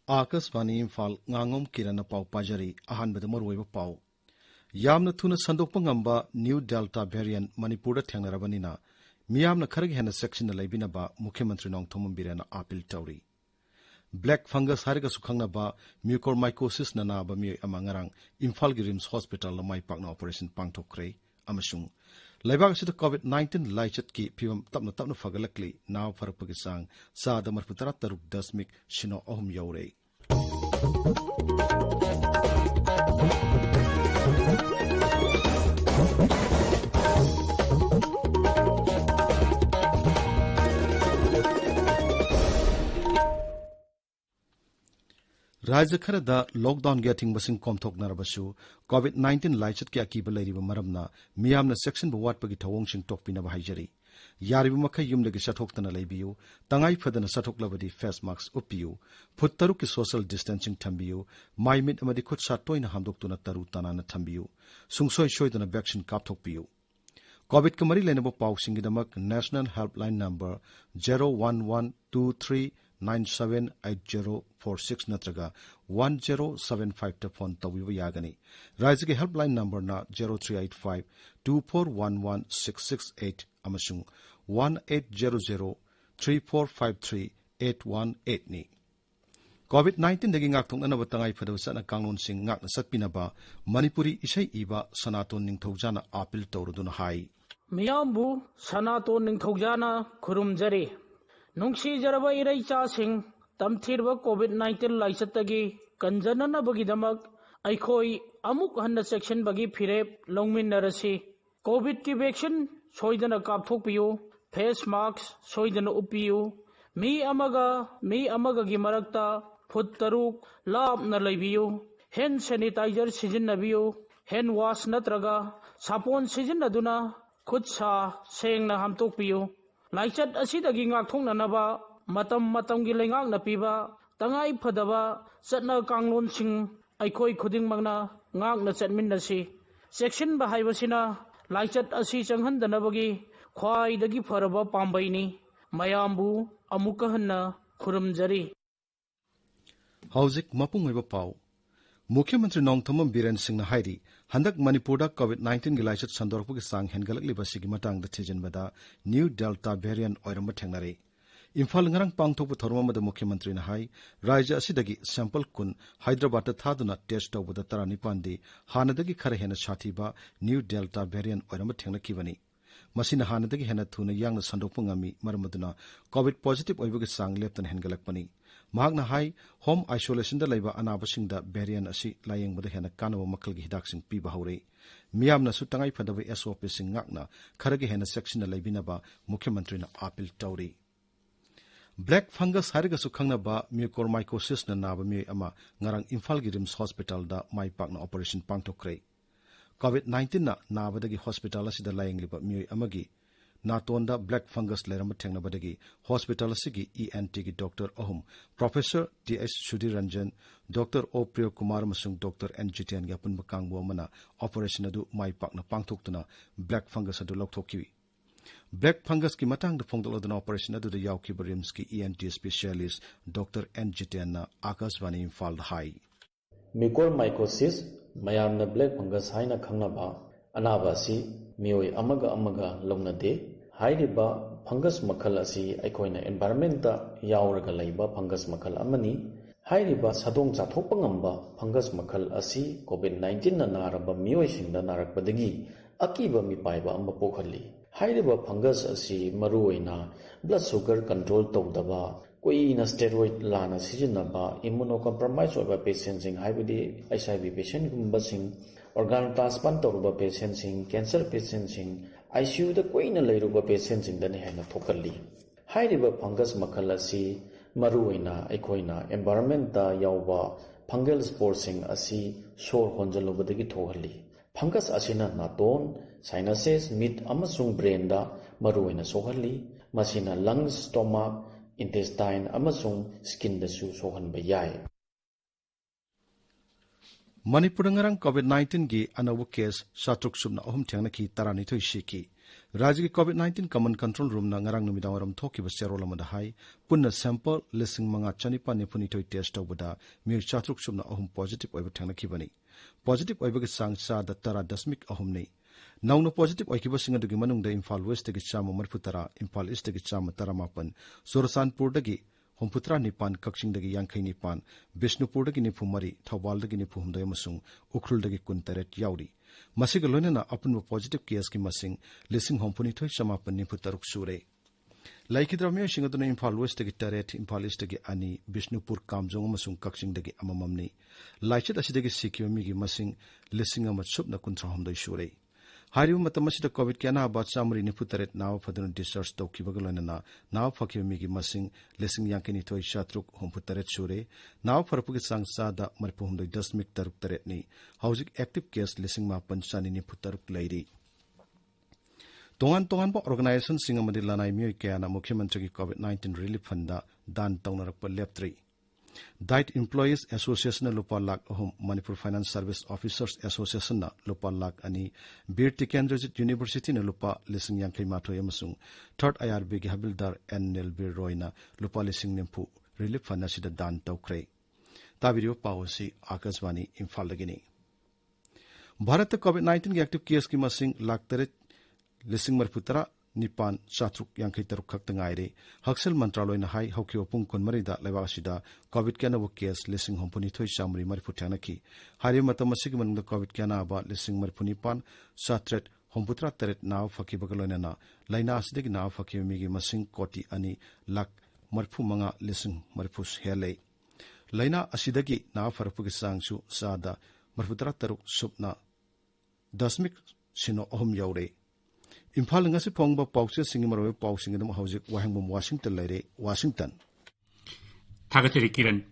Akashvani Imphal Ngangom Kiran पाव पाजरी अहानबद मरुइब पाव यामना थुना संदोकपा ngamba new delta variant Manipur थेंगनरबनिना मियामना खरग हेना सेक्शन लैबिनबा मुख्यमंत्री नोंगथोमम बिरेना अपील तौरी ब्लैक फंगस हारिगा सुखंगनबा म्यूकोरमाइकोसिस नानाबा मिय अमंगरंग इम्फाल गी रिम्स हॉस्पिटल लमाई पाकना ऑपरेशन पांगथोखरे अमसुंग लैबाग सिद कोविड-19 लाइचत की फिवम तपना तपना फगलकली नाव फरकपगी सांग साद मरफुतरा तरुक दशमिक शिनो अहम यौरे राज्य खरदा लॉकडाउन गेटिंग बसिंग कोमथोकनरबसु कोविड-19 लाइचत की अकीब लैरिबा मरमना मियामना सेक्शन बवाटपगी थवोंगसिंग टोकपिनबा हाइजरी यारिबा मखै युमदगी सठोक्तना लैबियु तंगाई फदना सठोक्लबदी फेस मास्क उप्पियु फुट तरुक की सोशल डिस्टेंसिंग थंबियु माइमिट अमदी खुद साटोइना हामदोक्तुना तरु तनाना थंबियु सुंगसोय सोयदना वैक्सीन कापथोकपियु कोविड के मरी लेनबो पाउसिंगदमक नेशनल हेल्पलाइन नंबर 01123978046 नत्रगा 1075 ता फोन तविबा यागनी राज्य के हेल्पलाइन नंबर ना 0385241166 अमसुंग 18003453 नि कोविड-19 दगी ngakthoknanaba tangai phadaba sana kanglonsing ngakna satpinaba Manipuri isai iba Sanaton Ningthoujana appeal tawruduna hai मियामबु सनातन निंगथौजाना खुरुमजरी नुंगसीजरबा इरैचासिंग तमथिरबा कोविड-19 लाइचतगी कंजननबगीदमक अखोई अमुक हन्न सेक्शन बगी फिरेप लौमिनरसी कोविड की वैक्सीन सोइदना कापथोकपियु फेस मास्क सोइदना उपियु मी अमगा गी मरक्ता फुट तरुक लापना लैबियु हैंड सैनिटाइजर सिजिन्नबियु हैंड वॉश नत्रगा सापोन सिजिन्नदुना खुद सा सेंगना हमतोकपियु लाइचत असिदगी ngakthoknanaba matam gi lengaakna piba tangai phadaba chatna kanglonsing aikhoi khudingmangna ngakna chatminnasi section ba haibasina लाइचत असी चंगहनदनबगी ख्वाइदगी फरबा पांबैनी मयामबु अमुक हन्ना खुरमजरी हौजिक मपुंगैबा पाउ मुख्यमंत्री नोंगथोमम बीरेन सिंह हाइरी हंदक मणिपुर कोविड-19 की लाइचत संदोरपगी सांग हेनगलकलिबसिगी मतंग थिजिनबदा न्यू डेल्टा वेरिएंट ओइरम थेंगनरे इम्फाल ngarang pangthokpa thormamada मुख्यमंत्री na hai राज्य असिदगी सैंपल कुन हैदराबाद थादुना टेस्ट तौबदा 19 दि हानदगी खर हेना साथीबा न्यू डेल्टा वेरिएंट ओइरम थेंगनकिबनी मसिना हानदगी हेना थुना यांगना संदोकपंगामी मरमदुना कोविड पॉजिटिव ओइबगी सांग लेप्तन हेनगलकपनी महागना हाई होम आइसोलेशन दा लैबा अनाबसिंगदा वेरिएंट असि लायेंगबदा हेना कानबा मखलगी हिदाकसिंग पीबा हौरे मियामना सु तंगाई फदबा एसओपी सिंग ngakna खरगे हेना सेक्शन लैबिनबा मुख्यमंत्री ना अपील तौरी ब्लैक फंगस हारिगा सुखंगनबा म्यूकोरमाइकोसिस ना नाबा मिय अमा ngarang इम्फाल गी रिम्स हॉस्पिटल दा माई पाकना ऑपरेशन पांगथोखरे कोविड-19 ना नाबदगी हॉस्पिटल असिदा लायेंगलिबा मिय अमगी नातोंदा ब्लैक फंगस लेरम थेंगनबदगी हॉस्पिटल असिगी ईएनटी की डॉक्टर अहम professor T S Sudhir Ranjan doctor O Priya Kumar मसुंग डॉक्टर एन जिटेन गी अपुनबा कांगबो अमना ऑपरेशन अदु माई पाकना पांगथोक्तुना ब्लैक फंगस अदु लौथोखिबी ब्लैक फंगस की मतंग फोंगदलदना ऑपरेशन अदु यावखिबा रिम्स की ENT specialist doctor N Jiten ना आकाशवाणी इम्फाल हाई म्यूकोरमाइकोसिस मयामना ब्लैक फंगस हाइना खंगनबा अनाबा असि मियोय अमगा लौनदे हाइरिबा फंगस मखल असि अखोइना एनवायरनमेंट दा यावरगा लैबा फंगस मखल अमनी हाइरिबा सदोंग चाथोकपा ngamba फंगस मखल असि कोविड-19 ना नारबा मियोयसिंगदा नारकपदगी अकीबा मिपाइबा अम्बा पोखली हाइरिबा फंगस असि मरुओइना ब्लड शुगर कंट्रोल तौदबा कोइना स्टेरॉइड लाना सिजिनबा इम्यूनो कॉम्प्रोमाइज ओबा पेशेंटसिंग हाइबदी एचआईवी पेशेंट गुम्बसिंग organ transplant तौरबा पेशेंटसिंग कैंसर पेशेंटसिंग आईसीयू दा कोइना लैरुबा पेशेंटसिंग दने हेना थोकल्ली हाइरिबा फंगस मखल असि मरुओइना अखोइना एनवायरनमेंट दा यावबा फंगल स्पोर्सिंग असि सोर होंजलुबदगी थोहल्ली फंगस असिना नातोन साइनसेस मिट अमसुंग ब्रेन दा मरुओइना सोहल्ली मसिना लंग्स स्टोमक इंटेस्टाइन अमसुंग स्किन दसु सोहनबा याय Manipur ngarang COVID-19 gi anawu case satruk subna ahum thengna ki tarani thoi shiki. Rajya ki COVID-19 Common Control Room na ngarang numidang waram thoki ba serol amada hai punna sample lising manga chanipa nipuni thoi test tawbada mir satruk subna ahum positive oiba thengna ki bani. Positive oiba ki sang sa da tara dasmik ahum nei. Nauna positive oikiba singa dugi manungda Imphal West dagi chama marputara, Imphal East dagi chama taramapan, Sorasanpur dagi Homputra Nipan Kakshing dagi Yankai Nipan, Bishnupur dagi Nipumari, Thawal dagi Nipuhumday masung, Ukrul dagi Kuntaret yauri. Masiga loinana apunwa positive case ki masing, lising hompuni thoy samapan niputaruk sure. Laikidra myo singaduna Imphal West dagi taret, Imphal East dagi ani, Bishnupur Kamjong masung Kakshing dagi amamamni. Laichit asidagi sikiwa migi masing, lising amat subna kuntrahumday sure. Haribu matamashida COVID kiana about samri niputaret now fadun discharge to kibagalana now fakir migi masing lessing yankini toy shatruk homputaret shure now farpuki sang sada marpuhum do dasmik taruk taret ni housing active case lessing mapan sani niputaruk lady tongan ba organization singa madilanai myo kiana mukhyamantri COVID-19 relief funda dan tawnarak pa leptri Diet Employees Association na lupa lak ahum Manipur Finance Service Officers Association na lupa lak ani Bir Tikendrajit University na lupa lising yang kay mathoy amasung third IRB gi habildar NL Bir Roy na lupa lising nimpu relief fund na sida dan tawkre tabiriyo pawsi Akashvani Imphal lagini Bharat COVID-19 gi active case ki masing lak taret lising marputara Nipan Satruk Yankai Taruk Kaktangaire, Haksel Mantraloy na hai Hokyo Pung Konmarida Levasida, COVID Kana case lising Hompuni Toy Samri Mariputanaki, Hari Matamasigman the COVID Kana about lising Marpunipan, Satret, Homputra Teret now Fakibagalona, Lainas dig now Fakimigi Masing Koti Ani, Lak Marpumanga lising Marpus Hele. Laina Asidagi now Farpugisangsu Sada, Marputra Taruk Supna, Dasmik Sino Ohum Yaure. Imphal ngasi pongba pawse singimaro pawsing dum hawjik Wahengbam Washington lere Washington Thagatari Kiran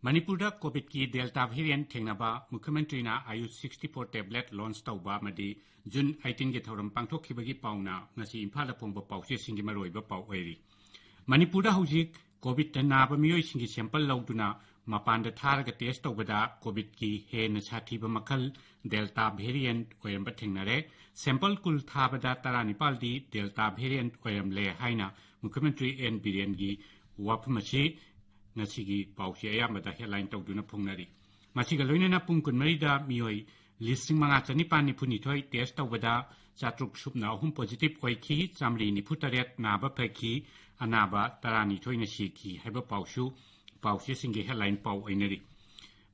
Manipurda COVID ki Delta variant thengnaba Mukhyamantri na Ayush 64 tablet launch tawba madi June 18 ge thoram pangthok khibagi pauna ngasi Imphal da pongba pawse singimaro ba paw oiri Manipurda hawjik COVID tanaba miyoi singi sample lawduna mapanda tharaga test tawbada COVID ki hen sathiba makal Delta variant oyamba thengnare sample kul thabada taranipal di Delta variant oyamle haina Mukhyamantri N Biren gi wapmachi ngasigi pawsi ayamada headline tawduna phungnari masiga loinana pungkun marida miyoi listing manga chani pani phuni thoi test tawbada chatruk subna ahum positive oiki chamri ni phutaret naba phaki anaba tarani thoina siki haiba pawsi singi headline paw ainari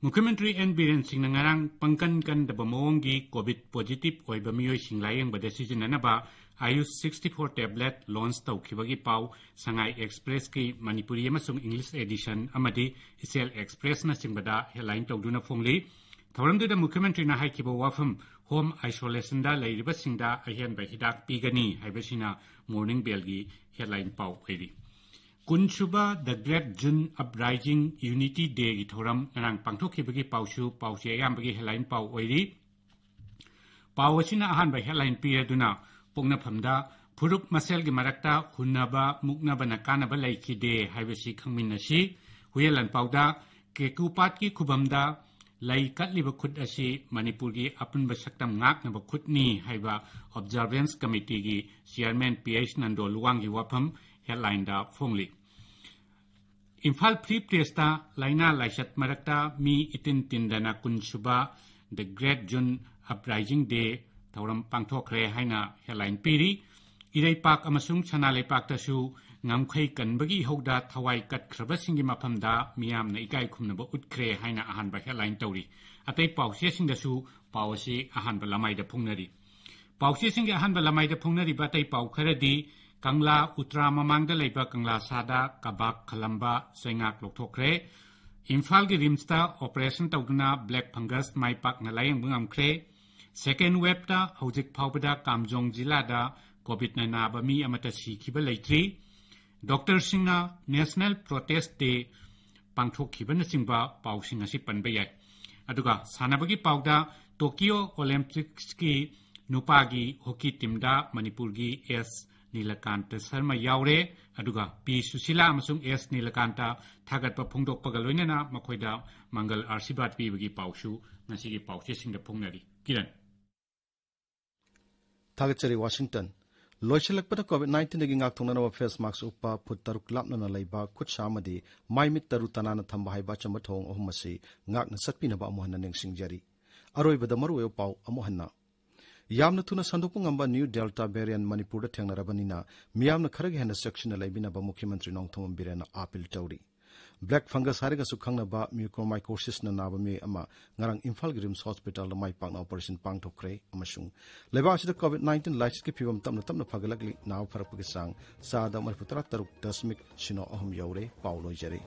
Mukhyamantri N Biren Singh ngarang pangkan kan da bamonggi COVID positive oiba miyoi singlayeng bada sizinanaba Ayush 64 tablet launch tawkhibagi paw Sangai Express ki Manipuri amasung English edition amadi Isel Express na singbada headline tawduna phongli thoramduda Mukhyamantri na haikiba wafam home isolation da leiriba singda ahian ba hidak pigani haibasina morning bell gi headline paw airi Kunshuba the Great June Uprising Unity Day gi thoram nang pangthokibagi pawsi ayambagi headline paw oiri pawasina ahan ba headline piaduna pongna phamda phuruk masel gi marakta hunnaba muknaba nakanaba laikide haibasi khangminasi huyelan pawda kekupat ki khubamda lai katliba khut asi Manipur gi apunba saktam ngaknaba khutni haiba Observance Committee gi Chairman PH Nando Luwang gi wafam headline da phongli Imphal Free Press ta laina laisat marakta mi itin tindana kunsuba the Great June Uprising Day thoram pangthokre haina headline piri irei pak amasung chanalei pak tasu ngamkhai kanbagi hoda thawai kat khrabasingi maphamda miyamna ikai khumnaba utkre haina ahanba headline tawri atei pawse singdasu pawasi ahanba lamai da phungnari pawse singi ahanba lamai da phungnari batei paw kharadi Kangla Utra Mamangda Leiba Kangla Sada Kabak Kalamba Sengak Lokthokre Imphal gi rimsta operation tawduna black fungus mai pak na layang bungam kre second web ta hojik phawbada Kamjong jila da COVID-19 ba mi amata sikhiba leitri Dr. Singha National Protest Day pangthokhiba na singba pawsing asi panbayai aduga sanabagi pawda Tokyo Olympics ki nupagi hockey team da Manipur gi S Neelkant Sharma यावरे अदुगा P Sushila अमसुंग S Neelkanta थागतपा फोंदोकपगा लोइनना मखोइदा मंगल आशीर्वाद पीबगी पाउसु ngasiगी पाउचेसिंग फोंगनरी किरण थागतचरी वाशिंगटन लोइसलकपदा कोविड-19 दगी ngakthongnaba face mask uppa phut taruk lapnana leiba khutsa amadi maimit taru tanana thamba haiba chamba thong ohum asi ngakna satpinaba amohanna nengsingjari aroibada maruwe pau amohanna yamna thuna sandokpu ngamba new delta variant manipur da thengnarabanina miyamna kharagi hena section leibinaba mukhyamantri nongthom birena appeal tawri black fungus hariga su khangnaba mucormycosis na naba me ama ngarang Imphal Rims Hospital la mai pakna operation pangthokre amasung leba asida covid-19 license ki phibam tamna phagalagli naw pharakpagi sang sada marputra taruk dasmik sino ahum yaure pauloi jare